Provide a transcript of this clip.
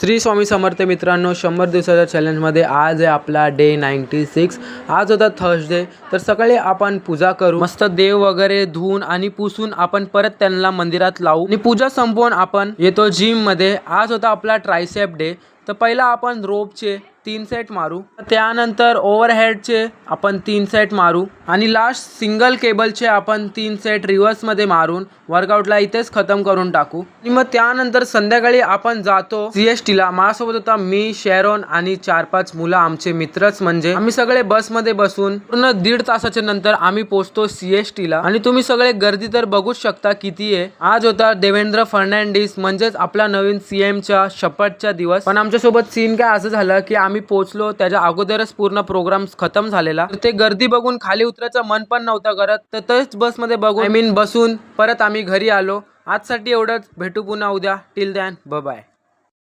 श्री स्वामी समर्थ मित्रांनो, 100 दिवसाच्या चॅलेंजमध्ये आज आहे आपला डे 96। आज होता थर्सडे। तर सकाळी आपण पूजा करू, मस्त देव वगैरे धुवून आणि पुसून आपण परत त्यांना मंदिरात लावू आणि पूजा संपवून आपण येतो जिम मध्ये। आज होता आपला ट्रायसेप डे। तर पहिला आपण रोपचे 3 सेट मारू, त्यानंतर ओव्हरहेडचे आपण 3 सेट मारू आणि लास्ट सिंगल केबलचे आपण 3 सेट रिव्हर्स मध्ये मारून वर्कआउटला इथेच खतम करून टाकू। आणि मग त्यानंतर संध्याकाळी आपण जातो CST ला। माझ्यासोबत होता मी, शेरोन आणि 4-5 मुलं, आमचे मित्रच। म्हणजे आम्ही सगळे बस मध्ये बसून पूर्ण 1.5 तासाच्या नंतर आम्ही पोहोचतो CST ला। आणि तुम्ही सगळे गर्दी तर बघूच शकता किती आहे। आज होता देवेंद्र फर्नांडिस म्हणजेच आपला नवीन CM च्या शपथचा दिवस। पण आमच्यासोबत सीन काय असं झालं की आम्ही पोहोचलो त्याच्या अगोदरच पूर्ण प्रोग्राम खतम झालेला। तर ते गर्दी बघून खाली उतरायचं मन पण नव्हतं करत। तर तेच बस मध्ये बघून बसून परत आम्ही घरी आलो। आजसाठी एवढंच, भेटू पुन्हा उद्या। Till then, bye bye.